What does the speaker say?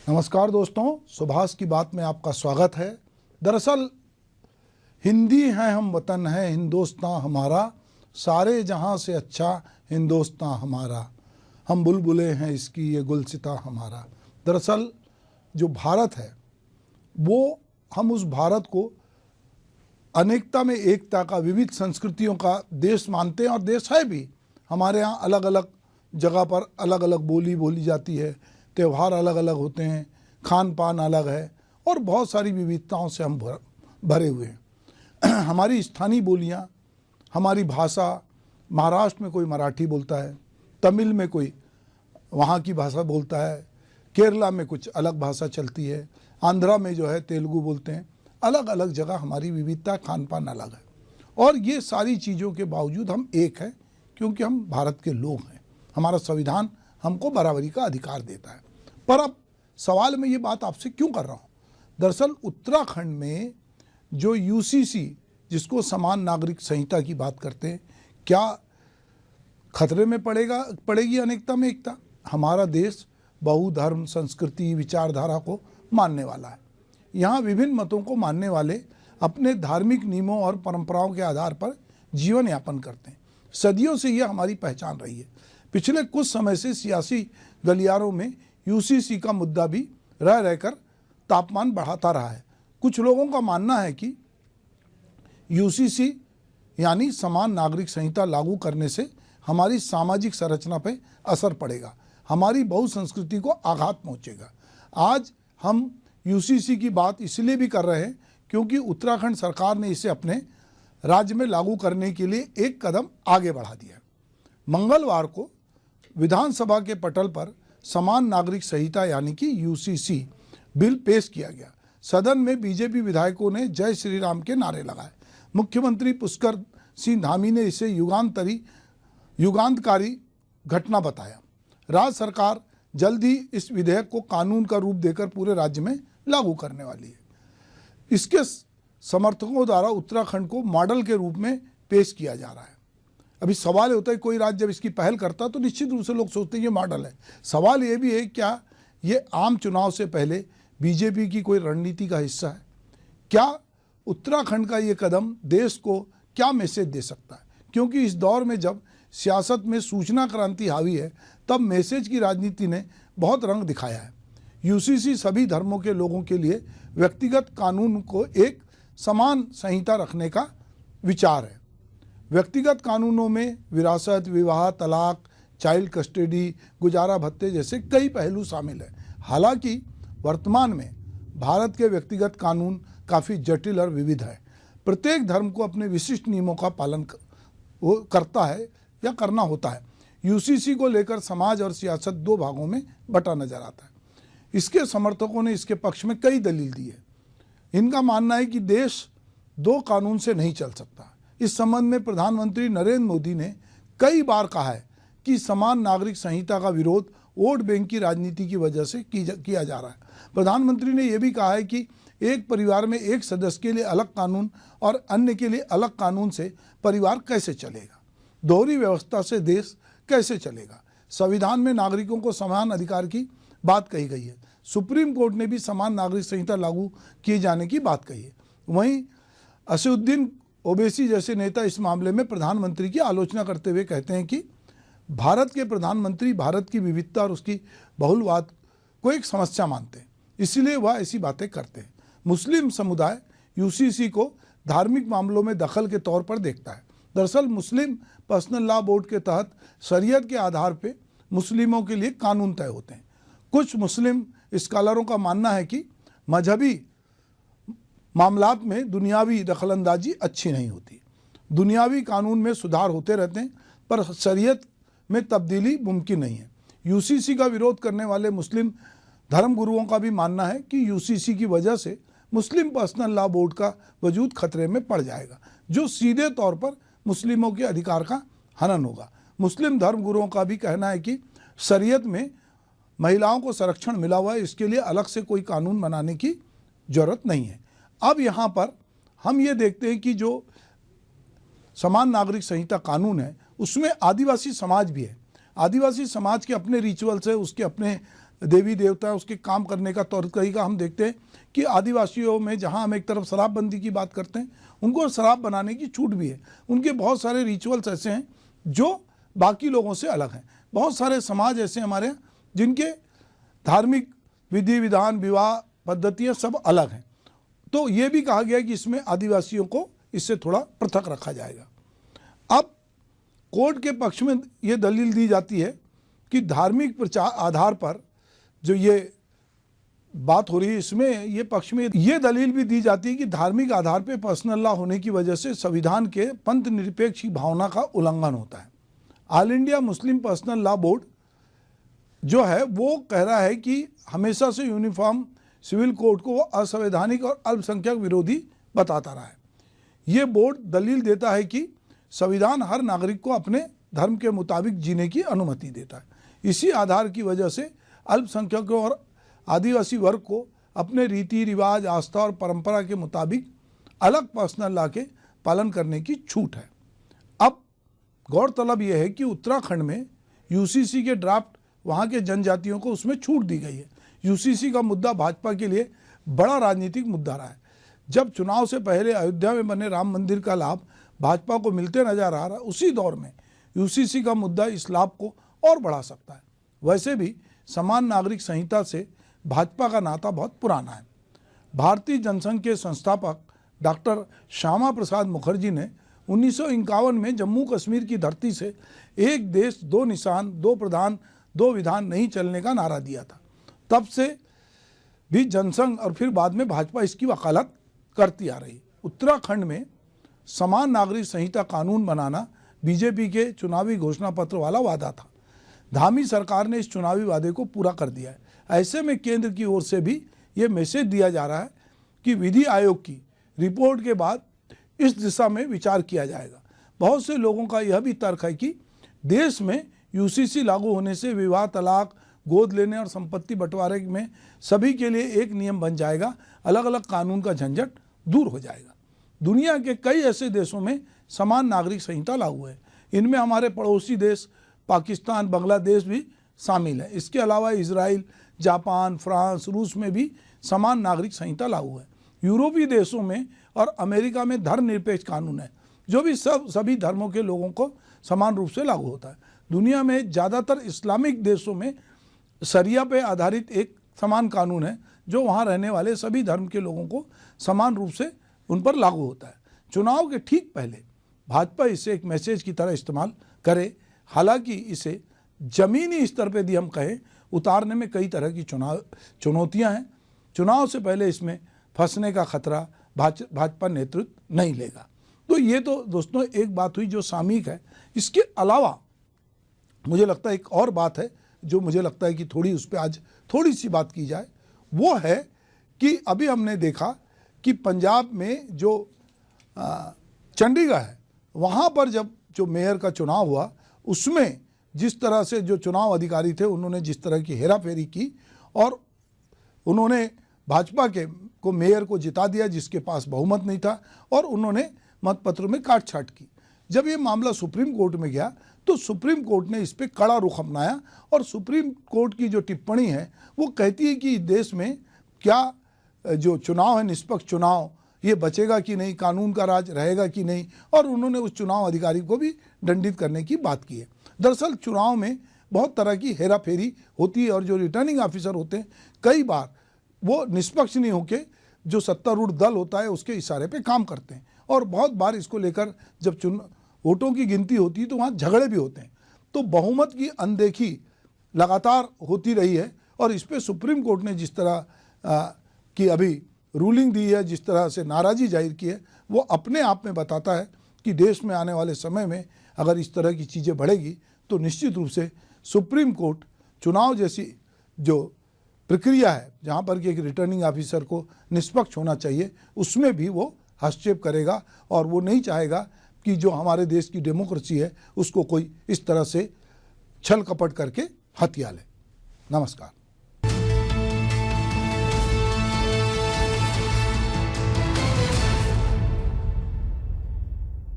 नमस्कार दोस्तों, सुभाष की बात में आपका स्वागत है। दरअसल हिंदी है हम वतन है हिंदुस्तान हमारा, सारे जहां से अच्छा हिंदुस्तान हमारा, हम बुलबुलें हैं इसकी ये गुलसिता हमारा। दरअसल जो भारत है वो हम उस भारत को अनेकता में एकता का, विविध संस्कृतियों का देश मानते हैं और देश है भी। हमारे यहाँ अलग अलग जगह पर अलग अलग बोली बोली जाती है, त्यौहार अलग अलग होते हैं, खान पान अलग है और बहुत सारी विविधताओं से हम भरे हुए हैं। हमारी स्थानीय बोलियाँ, हमारी भाषा, महाराष्ट्र में कोई मराठी बोलता है, तमिल में कोई वहाँ की भाषा बोलता है, केरला में कुछ अलग भाषा चलती है, आंध्रा में जो है तेलुगु बोलते हैं। अलग अलग जगह हमारी विविधता, खान पान अलग है और ये सारी चीज़ों के बावजूद हम एक हैं क्योंकि हम भारत के लोग हैं। हमारा संविधान हमको बराबरी का अधिकार देता है। पर अब सवाल मैं ये बात आपसे क्यों कर रहा हूँ, दरअसल उत्तराखंड में जो यूसीसी, जिसको समान नागरिक संहिता की बात करते हैं, क्या खतरे में पड़ेगी अनेकता में एकता? हमारा देश बहुधर्म, संस्कृति, विचारधारा को मानने वाला है। यहाँ विभिन्न मतों को मानने वाले अपने धार्मिक नियमों और परंपराओं के आधार पर जीवन यापन करते हैं। सदियों से यह हमारी पहचान रही है। पिछले कुछ समय से सियासी गलियारों में यूसीसी का मुद्दा भी रह रहकर तापमान बढ़ाता रहा है। कुछ लोगों का मानना है कि यूसीसी यानी समान नागरिक संहिता लागू करने से हमारी सामाजिक संरचना पर असर पड़ेगा, हमारी बहुसंस्कृति को आघात पहुंचेगा। आज हम यूसीसी की बात इसलिए भी कर रहे हैं क्योंकि उत्तराखंड सरकार ने इसे अपने राज्य में लागू करने के लिए एक कदम आगे बढ़ा दिया। मंगलवार को विधानसभा के पटल पर समान नागरिक संहिता यानी कि यूसीसी बिल पेश किया गया। सदन में बीजेपी विधायकों ने जय श्री राम के नारे लगाए। मुख्यमंत्री पुष्कर सिंह धामी ने इसे युगांतकारी घटना बताया। राज्य सरकार जल्द ही इस विधेयक को कानून का रूप देकर पूरे राज्य में लागू करने वाली है। इसके समर्थकों द्वारा उत्तराखंड को मॉडल के रूप में पेश किया जा रहा है। अभी सवाल होता है, कोई राज्य जब इसकी पहल करता तो निश्चित रूप से लोग सोचते हैं ये मॉडल है। सवाल ये भी है, क्या ये आम चुनाव से पहले बीजेपी की कोई रणनीति का हिस्सा है? क्या उत्तराखंड का ये कदम देश को क्या मैसेज दे सकता है? क्योंकि इस दौर में जब सियासत में सूचना क्रांति हावी है, तब मैसेज की राजनीति ने बहुत रंग दिखाया है। यूसीसी सभी धर्मों के लोगों के लिए व्यक्तिगत कानून को एक समान संहिता रखने का विचार है। व्यक्तिगत कानूनों में विरासत, विवाह, तलाक, चाइल्ड कस्टडी, गुजारा भत्ते जैसे कई पहलू शामिल हैं। हालांकि वर्तमान में भारत के व्यक्तिगत कानून काफ़ी जटिल और विविध है। प्रत्येक धर्म को अपने विशिष्ट नियमों का पालन करता है या करना होता है। यूसीसी को लेकर समाज और सियासत दो भागों में बटा नजर आता है। इसके समर्थकों ने इसके पक्ष में कई दलील दी है। इनका मानना है कि देश दो कानून से नहीं चल सकता। इस संबंध में प्रधानमंत्री नरेंद्र मोदी ने कई बार कहा है कि समान नागरिक संहिता का विरोध वोट बैंक की राजनीति की वजह से किया जा रहा है। प्रधानमंत्री ने यह भी कहा है कि एक परिवार में एक सदस्य के लिए अलग कानून और अन्य के लिए अलग कानून से परिवार कैसे चलेगा? दोहरी व्यवस्था से देश कैसे चलेगा? संविधान में नागरिकों को समान अधिकार की बात कही गई है। सुप्रीम कोर्ट ने भी समान नागरिक संहिता लागू किए जाने की बात कही है। वहीं असदुद्दीन ओवैसी जैसे नेता इस मामले में प्रधानमंत्री की आलोचना करते हुए कहते हैं कि भारत के प्रधानमंत्री भारत की विविधता और उसकी बहुलवाद को एक समस्या मानते हैं, इसलिए वह ऐसी बातें करते हैं। मुस्लिम समुदाय यूसीसी को धार्मिक मामलों में दखल के तौर पर देखता है। दरअसल मुस्लिम पर्सनल लॉ बोर्ड के तहत शरीयत के आधार पर मुस्लिमों के लिए कानून तय होते हैं। कुछ मुस्लिम स्कॉलरों का मानना है कि मजहबी मामलात में दुनियावी दखलंदाजी अच्छी नहीं होती। दुनियावी कानून में सुधार होते रहते हैं पर शरीयत में तब्दीली मुमकिन नहीं है। यूसीसी का विरोध करने वाले मुस्लिम धर्मगुरुओं का भी मानना है कि यूसीसी की वजह से मुस्लिम पर्सनल लॉ बोर्ड का वजूद खतरे में पड़ जाएगा, जो सीधे तौर पर मुस्लिमों के अधिकार का हनन होगा। मुस्लिम धर्मगुरुओं का भी कहना है कि शरीयत में महिलाओं को संरक्षण मिला हुआ है, इसके लिए अलग से कोई कानून बनाने की जरूरत नहीं है। अब यहाँ पर हम ये देखते हैं कि जो समान नागरिक संहिता कानून है उसमें आदिवासी समाज भी है। आदिवासी समाज के अपने रिचुअल्स है, उसके अपने देवी देवता है उसके काम करने का तौर तरीका हम देखते हैं कि आदिवासियों में जहां हम एक तरफ शराबबंदी की बात करते हैं, उनको शराब बनाने की छूट भी है। उनके बहुत सारे रिचुअल्स ऐसे हैं जो बाकी लोगों से अलग हैं। बहुत सारे समाज ऐसे हमारे हैं जिनके धार्मिक विधि विधान, विवाह पद्धतियाँ सब अलग हैं। तो ये भी कहा गया कि इसमें आदिवासियों को इससे थोड़ा पृथक रखा जाएगा। अब कोर्ट के पक्ष में ये दलील दी जाती है कि धार्मिक प्रचार आधार पर जो ये बात हो रही है, इसमें ये पक्ष में ये दलील भी दी जाती है कि धार्मिक आधार पर पर्सनल लॉ होने की वजह से संविधान के पंथ निरपेक्ष की भावना का उल्लंघन होता है। All India Muslim personal law board जो है वो कह रहा है कि हमेशा से यूनिफॉर्म सिविल कोड को असंवैधानिक और अल्पसंख्यक विरोधी बताता रहा है। ये बोर्ड दलील देता है कि संविधान हर नागरिक को अपने धर्म के मुताबिक जीने की अनुमति देता है। इसी आधार की वजह से अल्पसंख्यकों और आदिवासी वर्ग को अपने रीति रिवाज, आस्था और परंपरा के मुताबिक अलग पर्सनल लॉ के पालन करने की छूट है। अब गौरतलब यह है कि उत्तराखंड में यूसीसी के ड्राफ्ट वहाँ के जनजातियों को उसमें छूट दी गई है। यूसीसी का मुद्दा भाजपा के लिए बड़ा राजनीतिक मुद्दा रहा है। जब चुनाव से पहले अयोध्या में बने राम मंदिर का लाभ भाजपा को मिलते नजर आ रहा है, उसी दौर में यूसीसी का मुद्दा इस लाभ को और बढ़ा सकता है। वैसे भी समान नागरिक संहिता से भाजपा का नाता बहुत पुराना है। भारतीय जनसंघ के संस्थापक डॉक्टर श्यामा प्रसाद मुखर्जी ने 1951 में जम्मू कश्मीर की धरती से एक देश दो निशान, दो प्रधान, दो विधान नहीं चलने का नारा दिया था। तब से भी जनसंघ और फिर बाद में भाजपा इसकी वकालत करती आ रही। उत्तराखंड में समान नागरिक संहिता कानून बनाना बीजेपी के चुनावी घोषणा पत्र वाला वादा था। धामी सरकार ने इस चुनावी वादे को पूरा कर दिया है। ऐसे में केंद्र की ओर से भी ये मैसेज दिया जा रहा है कि विधि आयोग की रिपोर्ट के बाद इस दिशा में विचार किया जाएगा। बहुत से लोगों का यह भी तर्क है कि देश में यूसीसी लागू होने से विवाह, तलाक, गोद लेने और संपत्ति बंटवारे में सभी के लिए एक नियम बन जाएगा। अलग अलग कानून का झंझट दूर हो जाएगा। दुनिया के कई ऐसे देशों में समान नागरिक संहिता लागू है। इनमें हमारे पड़ोसी देश पाकिस्तान, बांग्लादेश भी शामिल है। इसके अलावा इजराइल, जापान, फ्रांस, रूस में भी समान नागरिक संहिता लागू है। यूरोपीय देशों में और अमेरिका में धर्मनिरपेक्ष कानून है, जो भी सभी धर्मों के लोगों को समान रूप से लागू होता है। दुनिया में ज़्यादातर इस्लामिक देशों में शरिया पे आधारित एक समान कानून है, जो वहाँ रहने वाले सभी धर्म के लोगों को समान रूप से उन पर लागू होता है। चुनाव के ठीक पहले भाजपा इसे एक मैसेज की तरह इस्तेमाल करे। हालांकि इसे जमीनी स्तर पर भी हम कहें उतारने में कई तरह की चुनौतियाँ हैं। चुनाव से पहले इसमें फंसने का खतरा भाजपा नेतृत्व नहीं लेगा। तो ये तो दोस्तों एक बात हुई जो सामयिक है। इसके अलावा मुझे लगता है एक और बात है जो मुझे लगता है कि थोड़ी उस पर आज थोड़ी सी बात की जाए। वो है कि अभी हमने देखा कि पंजाब में जो चंडीगढ़ है, वहाँ पर जब जो मेयर का चुनाव हुआ, उसमें जिस तरह से जो चुनाव अधिकारी थे उन्होंने जिस तरह की हेराफेरी की और उन्होंने भाजपा के को मेयर को जिता दिया जिसके पास बहुमत नहीं था, और उन्होंने मतपत्रों में काट छाट की। जब ये मामला सुप्रीम कोर्ट में गया तो सुप्रीम कोर्ट ने इस पर कड़ा रुख अपनाया और सुप्रीम कोर्ट की जो टिप्पणी है वो कहती है कि देश में क्या जो चुनाव है, निष्पक्ष चुनाव, ये बचेगा कि नहीं, कानून का राज रहेगा कि नहीं, और उन्होंने उस चुनाव अधिकारी को भी दंडित करने की बात की है। दरअसल चुनाव में बहुत तरह की हेराफेरी होती है और जो रिटर्निंग ऑफिसर होते हैं कई बार वो निष्पक्ष नहीं होके जो सत्तारूढ़ दल होता है उसके इशारे पे काम करते हैं, और बहुत बार इसको लेकर जब वोटों की गिनती होती है तो वहाँ झगड़े भी होते हैं। तो बहुमत की अनदेखी लगातार होती रही है और इस पर सुप्रीम कोर्ट ने जिस तरह की अभी रूलिंग दी है, जिस तरह से नाराज़गी जाहिर की है, वो अपने आप में बताता है कि देश में आने वाले समय में अगर इस तरह की चीज़ें बढ़ेगी तो निश्चित रूप से सुप्रीम कोर्ट चुनाव जैसी जो प्रक्रिया है जहाँ पर कि एक रिटर्निंग ऑफिसर को निष्पक्ष होना चाहिए, उसमें भी वो हस्तक्षेप करेगा और वो नहीं चाहेगा कि जो हमारे देश की डेमोक्रेसी है उसको कोई इस तरह से छल कपट करके हथिया ले। नमस्कार।